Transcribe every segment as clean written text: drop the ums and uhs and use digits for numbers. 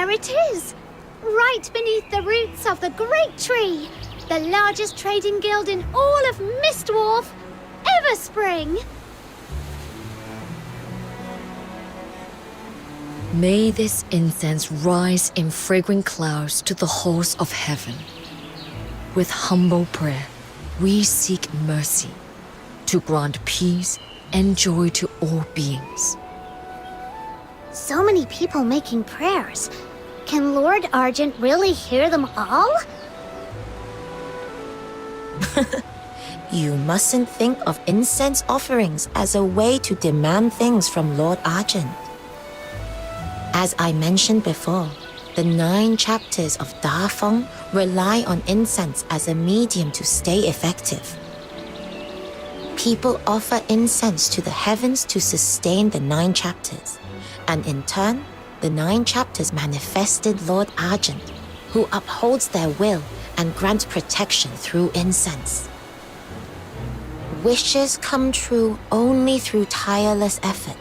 There it is! Right beneath the roots of the great tree! The largest trading guild in all of Mistwolf, Everspring! May this incense rise in fragrant clouds to the halls of heaven. With humble prayer, we seek mercy to grant peace and joy to all beings. So many people making prayers. Can Lord Argent really hear them all? You mustn't think of incense offerings as a way to demand things from Lord Argent. As I mentioned before, the 9 chapters of Da Feng rely on incense as a medium to stay effective. People offer incense to the heavens to sustain the 9 chapters, and in turn, the 9 chapters manifested Lord Argent, who upholds their will and grants protection through incense. Wishes come true only through tireless effort,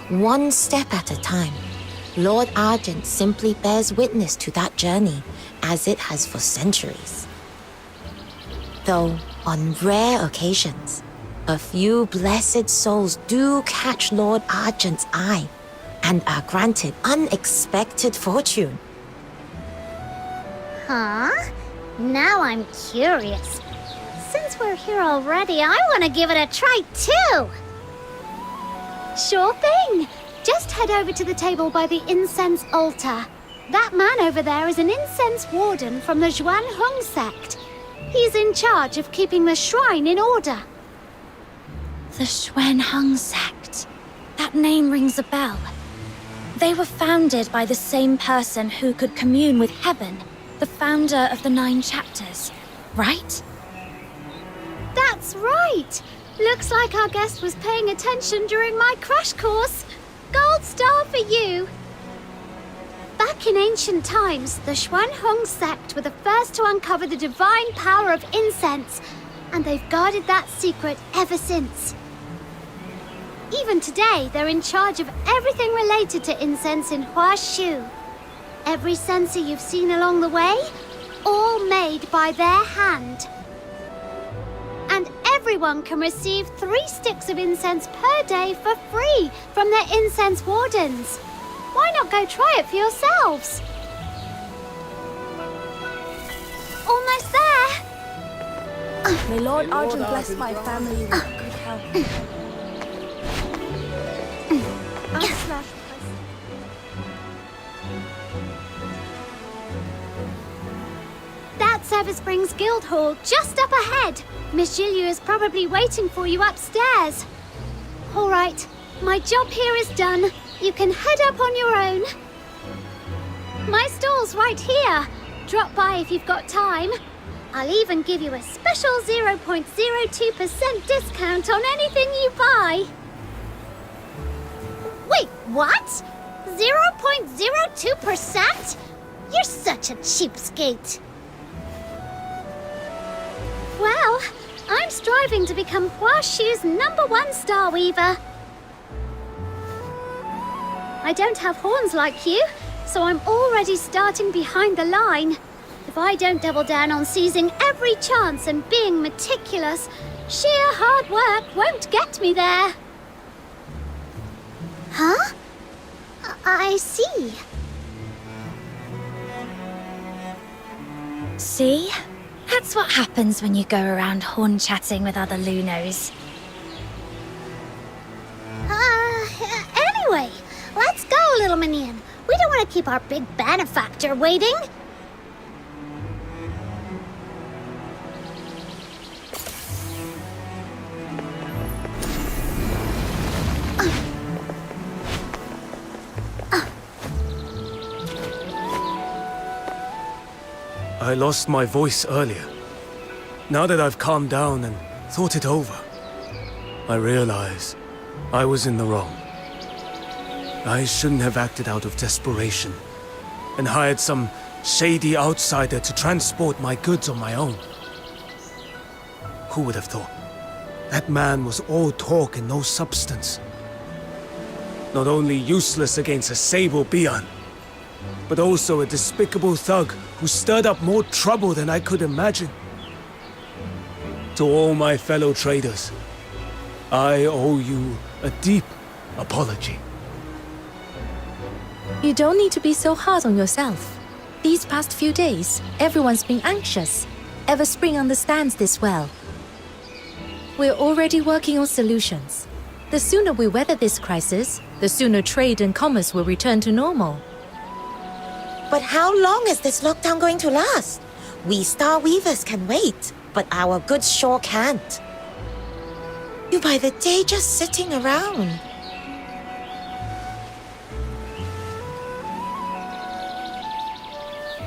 one step at a time. Lord Argent simply bears witness to that journey, as it has for centuries. Though, on rare occasions, a few blessed souls do catch Lord Argent's eye and are granted unexpected fortune. Huh? Now I'm curious. Since we're here already, I want to give it a try too! Sure thing! Just head over to the table by the incense altar. That man over there is an incense warden from the Zhuan Hong sect. He's in charge of keeping the shrine in order. The Xuan Hung sect. That name rings a bell. They were founded by the same person who could commune with heaven, the founder of the 9 chapters, right? That's right! Looks like our guest was paying attention during my crash course. Gold star for you! Back in ancient times, the Xuan Hong sect were the first to uncover the divine power of incense, and they've guarded that secret ever since. Even today, they're in charge of everything related to incense in Huashu. Every censer you've seen along the way, all made by their hand. And everyone can receive 3 sticks of incense per day for free from their incense wardens. Why not go try it for yourselves? Almost there! May Lord Argent bless my family with good health. That's Everspring's Guild Hall, just up ahead. Miss Julia is probably waiting for you upstairs. All right, my job here is done. You can head up on your own. My stall's right here. Drop by if you've got time. I'll even give you a special 0.02% discount on anything you buy. Wait, what? 0.02%? You're such a cheapskate. Well, I'm striving to become Huashu's #1 star weaver. I don't have horns like you, so I'm already starting behind the line. If I don't double down on seizing every chance and being meticulous, sheer hard work won't get me there. Huh? I see. See? That's what happens when you go around horn chatting with other Lunos. Anyway, let's go, little minion. We don't want to keep our big benefactor waiting. I lost my voice earlier. Now that I've calmed down and thought it over, I realize I was in the wrong. I shouldn't have acted out of desperation and hired some shady outsider to transport my goods on my own. Who would have thought? That man was all talk and no substance. Not only useless against a sable Bian, but also a despicable thug who stirred up more trouble than I could imagine. To all my fellow traders, I owe you a deep apology. You don't need to be so hard on yourself. These past few days, everyone's been anxious. Everspring understands this well. We're already working on solutions. The sooner we weather this crisis, the sooner trade and commerce will return to normal. But how long is this lockdown going to last? We Star Weavers can wait, but our goods sure can't. You by the day just sitting around.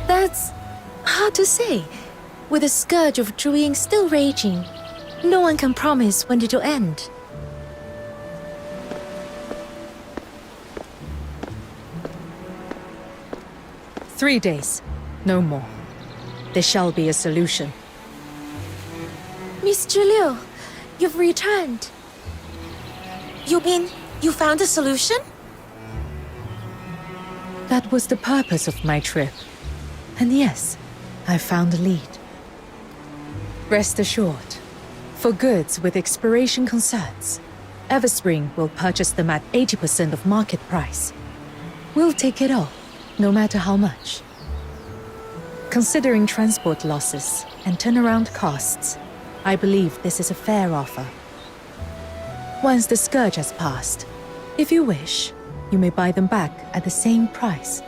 That's hard to say. With the scourge of Zhu still raging, no one can promise when it'll end. "3 days, no more. There shall be a solution." Mr. Liu, you've returned. You mean you found a solution? That was the purpose of my trip. And yes, I found a lead. Rest assured, for goods with expiration concerns, Everspring will purchase them at 80% of market price. We'll take it all, no matter how much. Considering transport losses and turnaround costs, I believe this is a fair offer. Once the scourge has passed, if you wish, you may buy them back at the same price.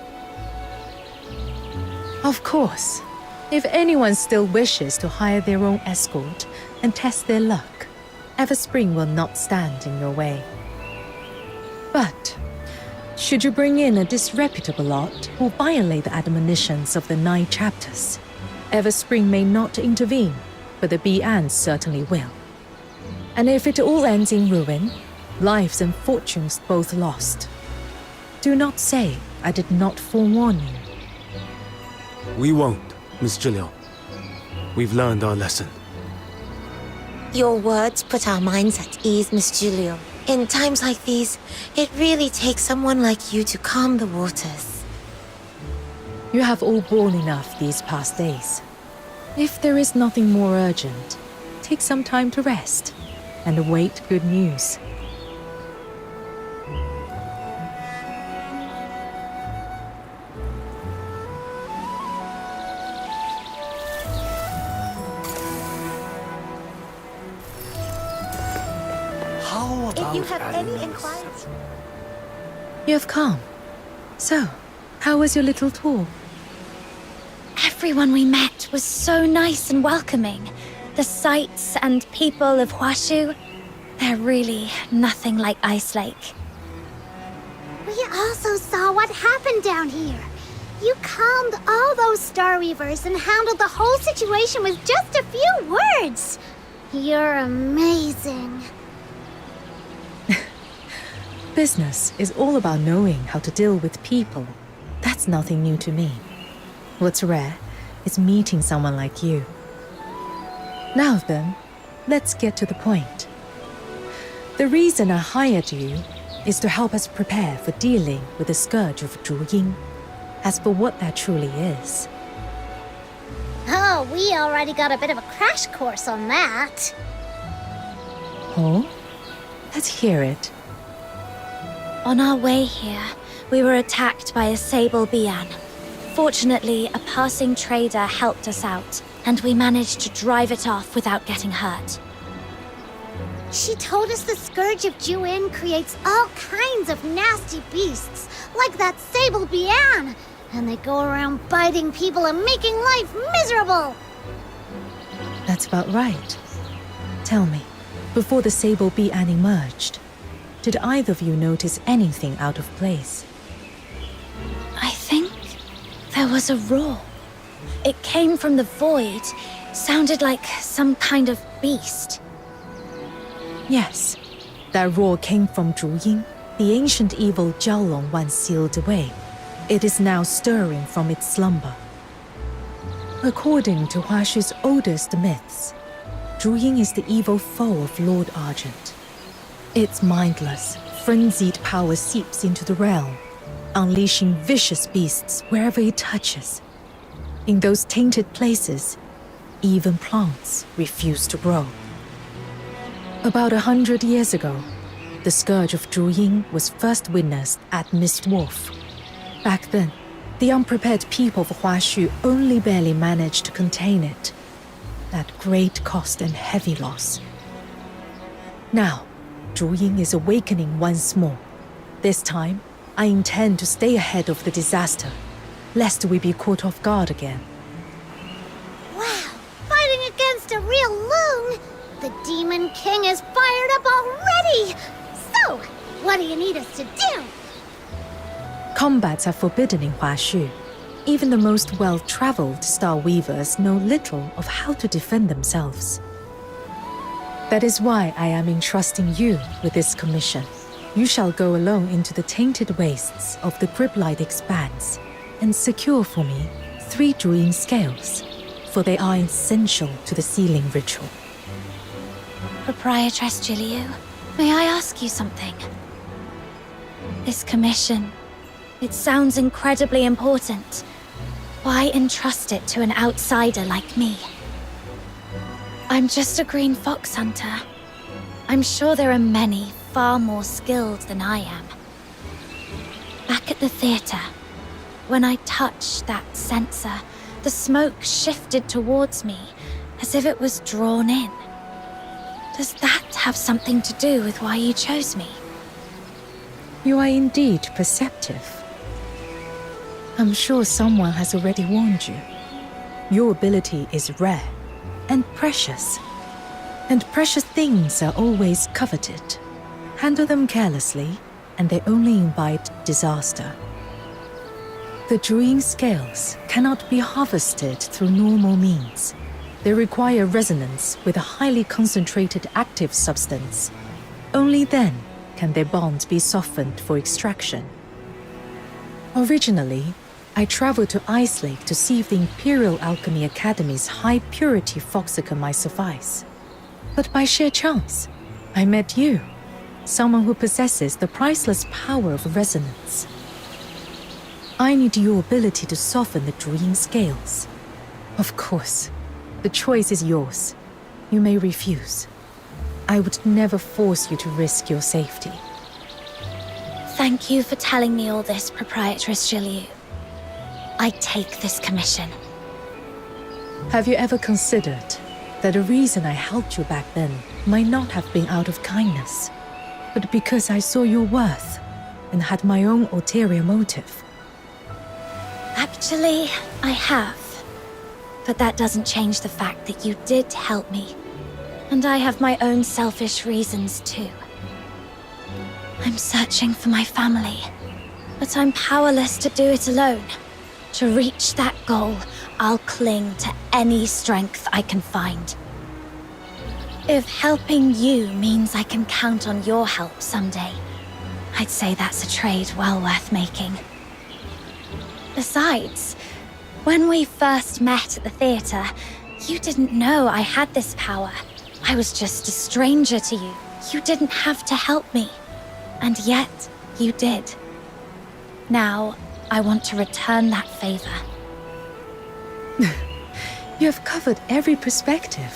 Of course, if anyone still wishes to hire their own escort and test their luck, Everspring will not stand in your way. But should you bring in a disreputable lot or violate the admonitions of the 9 chapters, Everspring may not intervene, but the Bi'an certainly will. And if it all ends in ruin, lives and fortunes both lost, do not say I did not forewarn you. We won't, Miss Zhiliao. We've learned our lesson. Your words put our minds at ease, Miss Julio. In times like these, it really takes someone like you to calm the waters. You have all borne enough these past days. If there is nothing more urgent, take some time to rest and await good news. If you have any inquiries... You have come. So, how was your little tour? Everyone we met was so nice and welcoming. The sights and people of Huashu, they're really nothing like Ice Lake. We also saw what happened down here. You calmed all those Star Weavers and handled the whole situation with just a few words. You're amazing. Business is all about knowing how to deal with people. That's nothing new to me. What's rare is meeting someone like you. Now then, let's get to the point. The reason I hired you is to help us prepare for dealing with the scourge of Zhu. As for what that truly is, Oh, we already got a bit of a crash course on that. oh, let's hear it. On our way here, we were attacked by a sable Bian. Fortunately, a passing trader helped us out, and we managed to drive it off without getting hurt. She told us the Scourge of Juin creates all kinds of nasty beasts, like that sable Bian, and they go around biting people and making life miserable. That's about right. Tell me, before the sable Bi'an emerged, did either of you notice anything out of place? I think there was a roar. It came from the void, sounded like some kind of beast. Yes, that roar came from Zhu, the ancient evil Jiaolong once sealed away. It is now stirring from its slumber. According to Huashu's oldest myths, Zhu is the evil foe of Lord Argent. Its mindless, frenzied power seeps into the realm, unleashing vicious beasts wherever it touches. In those tainted places, even plants refuse to grow. About 100 years ago, the scourge of Zhuying was first witnessed at Mist Wolf. Back then, the unprepared people of Huaxu only barely managed to contain it, at great cost and heavy loss. Now, Zhuying is awakening once more. This time, I intend to stay ahead of the disaster, lest we be caught off guard again. Wow, fighting against a real loon! The Demon King is fired up already! So, what do you need us to do? Combats are forbidden in Huaxu. Even the most well-traveled Star Weavers know little of how to defend themselves. That is why I am entrusting you with this commission. You shall go alone into the tainted wastes of the Griblight Expanse and secure for me 3 Zhuying scales, for they are essential to the sealing ritual. Proprietress Jiliu, may I ask you something? This commission, it sounds incredibly important. Why entrust it to an outsider like me? I'm just a green fox hunter. I'm sure there are many far more skilled than I am. Back at the theater, when I touched that sensor, the smoke shifted towards me as if it was drawn in. Does that have something to do with why you chose me? You are indeed perceptive. I'm sure someone has already warned you. Your ability is rare and precious. And precious things are always coveted. Handle them carelessly, and they only invite disaster. The Zhuying scales cannot be harvested through normal means. They require resonance with a highly concentrated active substance. Only then can their bonds be softened for extraction. Originally, I traveled to Ice Lake to see if the Imperial Alchemy Academy's high-purity foxicum might suffice. But by sheer chance, I met you, someone who possesses the priceless power of resonance. I need your ability to soften the Zhuying scales. Of course, the choice is yours. You may refuse. I would never force you to risk your safety. Thank you for telling me all this, Proprietress Jiliu. I take this commission. Have you ever considered that the reason I helped you back then might not have been out of kindness, but because I saw your worth and had my own ulterior motive? Actually, I have. But that doesn't change the fact that you did help me. And I have my own selfish reasons too. I'm searching for my family, but I'm powerless to do it alone. To reach that goal, I'll cling to any strength I can find. If helping you means I can count on your help someday, I'd say that's a trade well worth making. Besides, when we first met at the theater, you didn't know I had this power. I was just a stranger to you. You didn't have to help me. And yet, you did. Now, I want to return that favor. You have covered every perspective.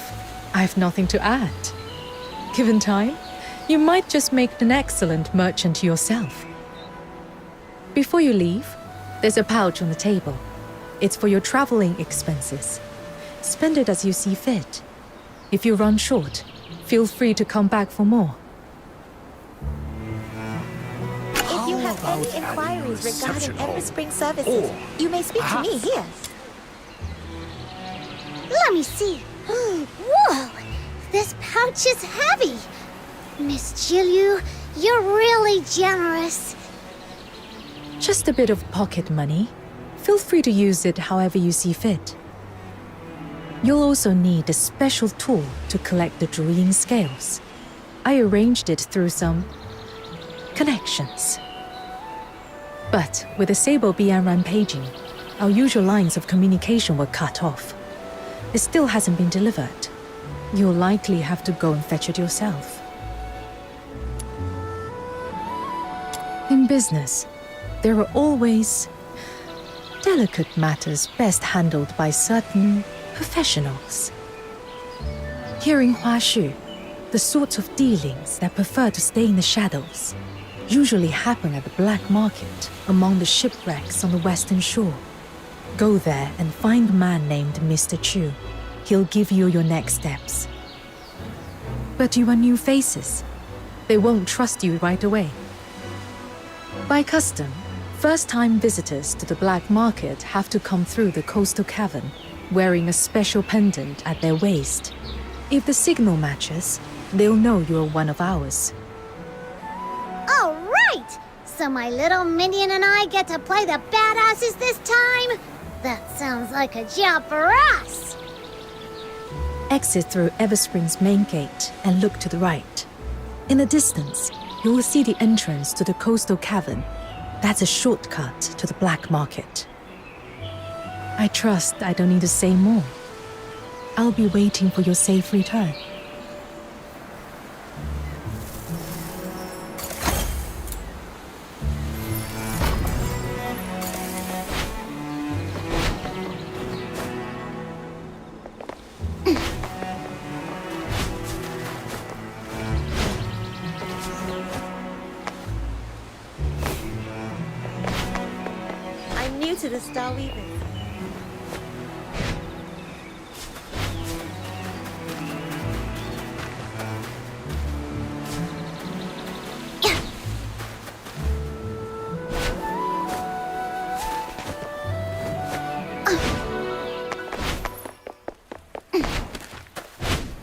I have nothing to add. Given time, you might just make an excellent merchant yourself. Before you leave, there's a pouch on the table. It's for your traveling expenses. Spend it as you see fit. If you run short, feel free to come back for more. If you have any inquiries regarding Everspring services, you may speak to me here. Let me see. Whoa! This pouch is heavy. Miss Jiliu, you're really generous. Just a bit of pocket money. Feel free to use it however you see fit. You'll also need a special tool to collect the Zhuying scales. I arranged it through some connections. But with the Sable Bian rampaging, our usual lines of communication were cut off. It still hasn't been delivered. You'll likely have to go and fetch it yourself. In business, there are always delicate matters best handled by certain professionals. Here in Huashu, the sorts of dealings that prefer to stay in the shadows usually happen at the black market among the shipwrecks on the western shore. Go there and find a man named Mr. Chu. He'll give you your next steps. But you are new faces. They won't trust you right away. By custom, first-time visitors to the black market have to come through the coastal cavern, wearing a special pendant at their waist. If the signal matches, they'll know you're one of ours. All right! So my little minion and I get to play the badasses this time? That sounds like a job for us! Exit through Everspring's main gate and look to the right. In the distance, you will see the entrance to the coastal cavern. That's a shortcut to the black market. I trust I don't need to say more. I'll be waiting for your safe return. I'm new to the star weaving.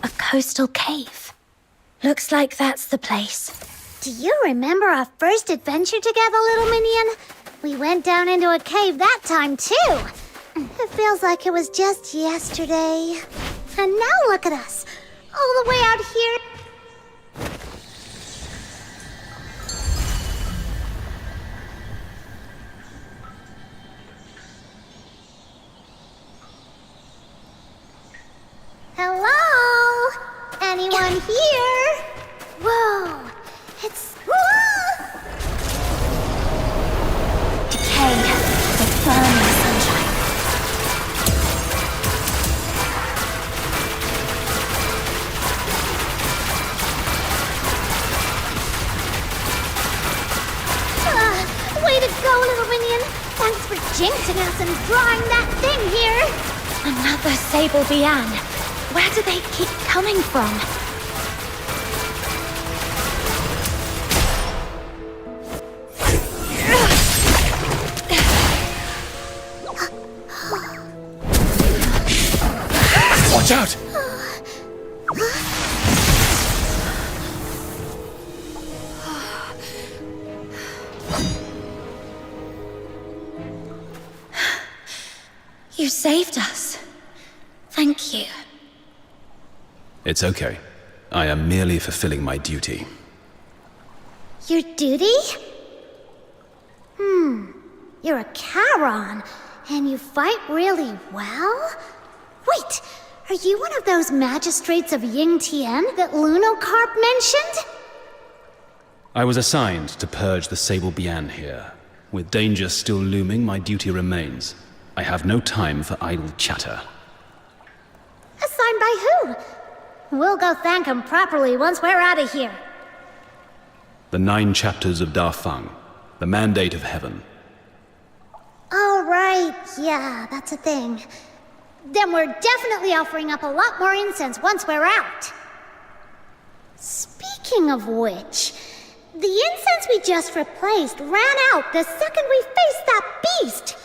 A coastal cave. Looks like that's the place. Do you remember our first adventure together, little minion? We went down into a cave that time, too. It feels like it was just yesterday. And now look at us, all the way out here. Hello? Anyone here? Whoa, it's... Decay, the burning sunshine. Way to go, little minion. Thanks for jinxing us and drawing that thing here. Another Sable Bian. Where do they keep coming from? Watch out! You saved us. Thank you. It's okay. I am merely fulfilling my duty. Your duty? You're a Charon, and you fight really well? Wait, are you one of those magistrates of Ying Tian that Lunocarp mentioned? I was assigned to purge the Sable Bian here. With danger still looming, my duty remains. I have no time for idle chatter. Assigned by who? We'll go thank him properly once we're out of here. The 9 chapters of Da Feng, the mandate of heaven. Oh, right, yeah, that's a thing. Then we're definitely offering up a lot more incense once we're out. Speaking of which, the incense we just replaced ran out the second we faced that beast.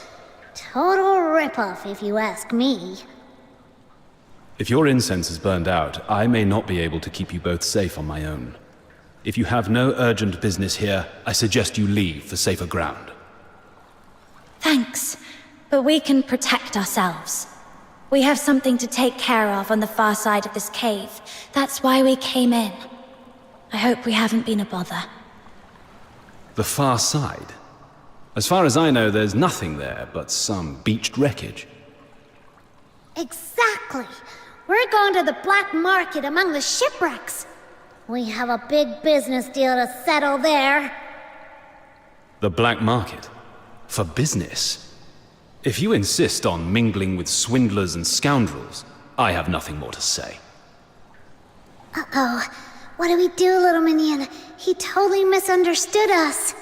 Total ripoff, if you ask me. If your incense is burned out, I may not be able to keep you both safe on my own. If you have no urgent business here, I suggest you leave for safer ground. Thanks, but we can protect ourselves. We have something to take care of on the far side of this cave. That's why we came in. I hope we haven't been a bother. The far side? As far as I know, there's nothing there but some beached wreckage. Exactly. We're going to the black market among the shipwrecks. We have a big business deal to settle there. The black market? For business? If you insist on mingling with swindlers and scoundrels, I have nothing more to say. Uh-oh. What do we do, little minion? He totally misunderstood us.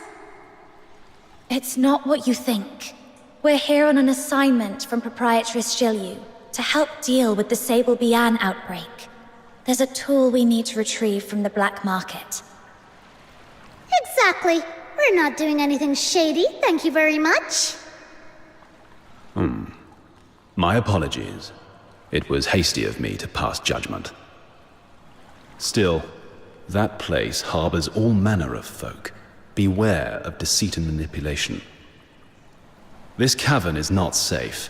It's not what you think. We're here on an assignment from Proprietress Shilyu to help deal with the Sable Bian outbreak. There's a tool we need to retrieve from the black market. Exactly. We're not doing anything shady, thank you very much. My apologies. It was hasty of me to pass judgment. Still, that place harbors all manner of folk. Beware of deceit and manipulation. This cavern is not safe.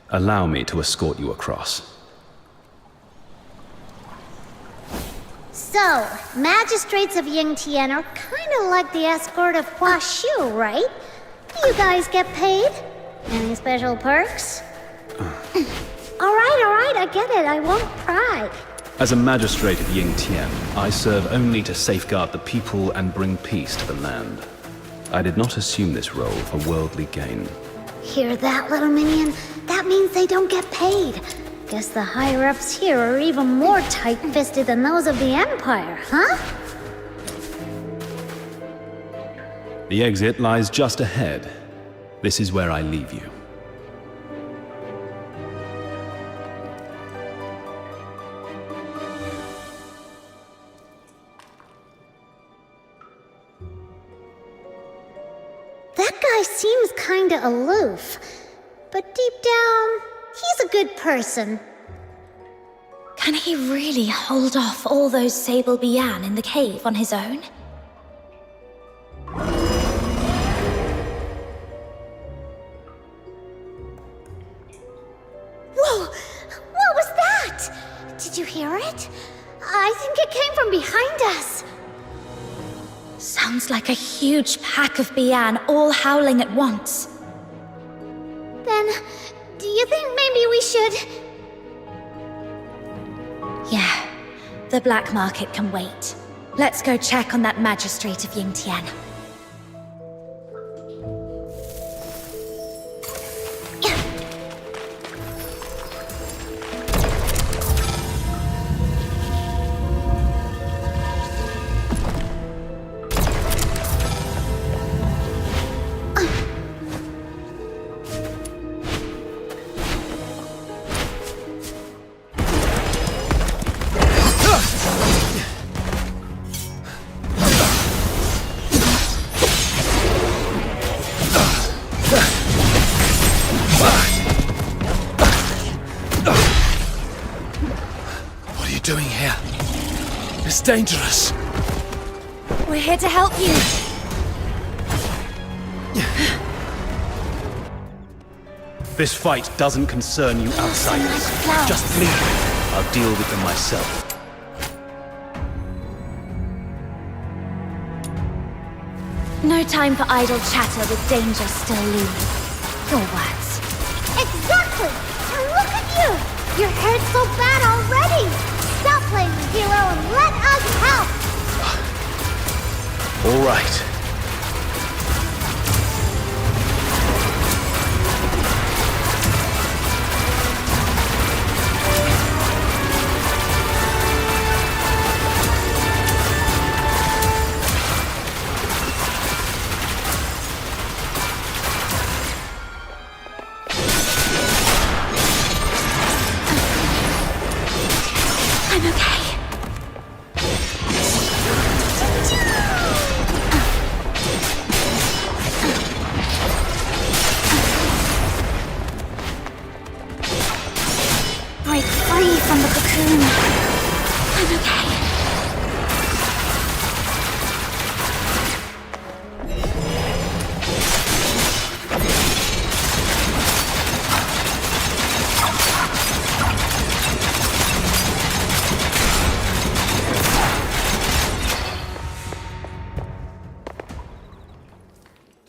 Allow me to escort you across. So, magistrates of Yingtian are kinda like the escort of Hua Xiu, right? Do you guys get paid? Any special perks? Alright, I get it, I won't pry. As a magistrate of Yingtian, I serve only to safeguard the people and bring peace to the land. I did not assume this role for worldly gain. Hear that, little minion? That means they don't get paid. Guess the higher-ups here are even more tight-fisted than those of the Empire, huh? The exit lies just ahead. This is where I leave you. That guy seems kinda aloof, but deep down, he's a good person. Can he really hold off all those Sable Bian in the cave on his own? Whoa! What was that? Did you hear it? I think it came from behind us. Sounds like a huge pack of Bian all howling at once. Then, do you think maybe we should... Yeah, the black market can wait. Let's go check on that magistrate of Yingtian. Doing here? It's dangerous. We're here to help you. This fight doesn't concern you outsiders. Just leave it. I'll deal with them myself. No time for idle chatter with danger still looming. Your words. Exactly! And look at you! Your hair's so bad already! Stop playing the hero and let us help! All right. I'm okay. Break free from the cocoon. I'm okay.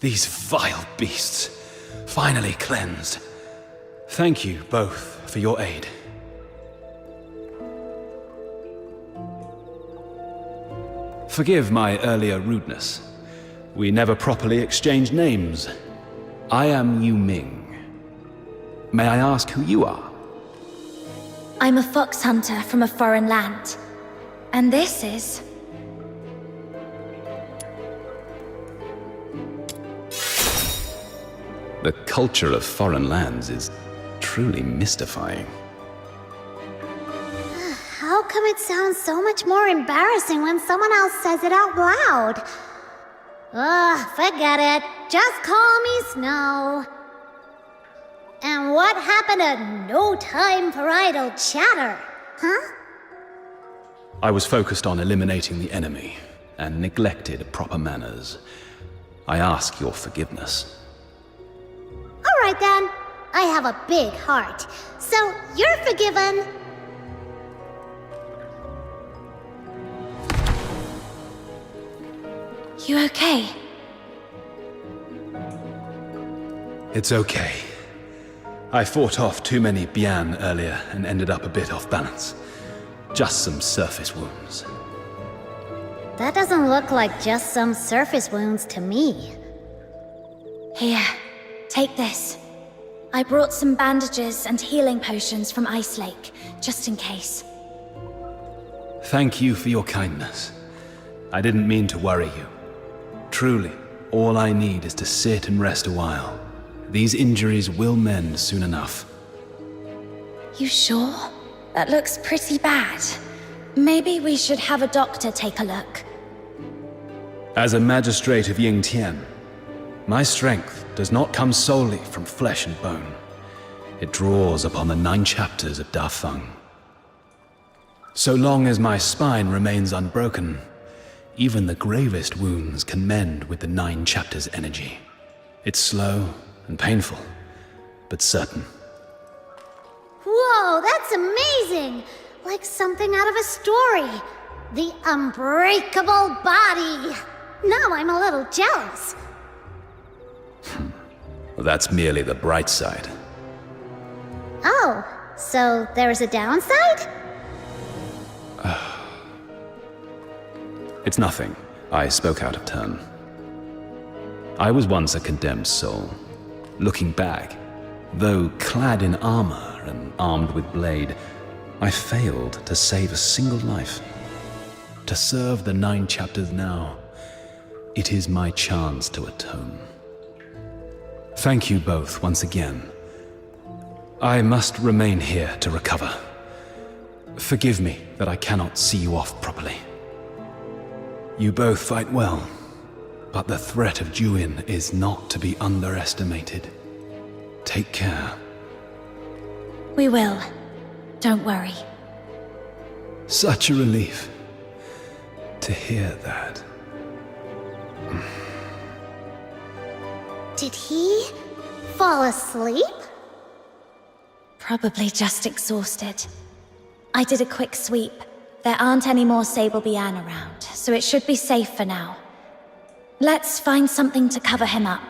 These vile beasts, finally cleansed. Thank you both for your aid. Forgive my earlier rudeness. We never properly exchanged names. I am Yu Ming. May I ask who you are? I'm a fox hunter from a foreign land. And this is... The culture of foreign lands is truly mystifying. How come it sounds so much more embarrassing when someone else says it out loud? Ugh, forget it. Just call me Snow. And what happened to no time for idle chatter? Huh? I was focused on eliminating the enemy and neglected proper manners. I ask your forgiveness. All right then. I have a big heart, so you're forgiven. You okay? It's okay. I fought off too many Bian earlier and ended up a bit off balance. Just some surface wounds. That doesn't look like just some surface wounds to me. Here, take this. I brought some bandages and healing potions from Ice Lake, just in case. Thank you for your kindness. I didn't mean to worry you. Truly, all I need is to sit and rest a while. These injuries will mend soon enough. You sure? That looks pretty bad. Maybe we should have a doctor take a look. As a magistrate of Yingtian, my strength does not come solely from flesh and bone. It draws upon the 9 chapters of Da Feng. So long as my spine remains unbroken, even the gravest wounds can mend with the 9 chapters' energy. It's slow and painful, but certain. Whoa, that's amazing! Like something out of a story. The unbreakable body. Now I'm a little jealous. That's merely the bright side. Oh, so there's a downside? It's nothing. I spoke out of turn. I was once a condemned soul. Looking back, though clad in armor and armed with blade, I failed to save a single life. To serve the 9 chapters now, it is my chance to atone. Thank you both once again. I must remain here to recover. Forgive me that I cannot see you off properly. You both fight well, but the threat of Juin is not to be underestimated. Take care. We will. Don't worry. Such a relief to hear that. Did he fall asleep? Probably just exhausted. I did a quick sweep. There aren't any more Sable Bian around, so it should be safe for now. Let's find something to cover him up.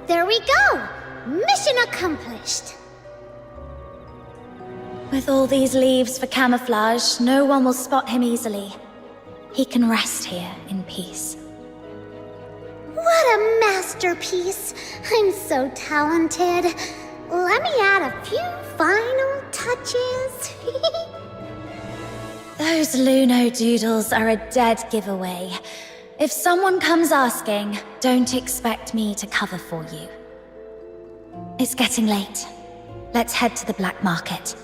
There we go! Mission accomplished! With all these leaves for camouflage, no one will spot him easily. He can rest here in peace. What a masterpiece! I'm so talented. Let me add a few final touches. Those Luno doodles are a dead giveaway. If someone comes asking, don't expect me to cover for you. It's getting late. Let's head to the black market.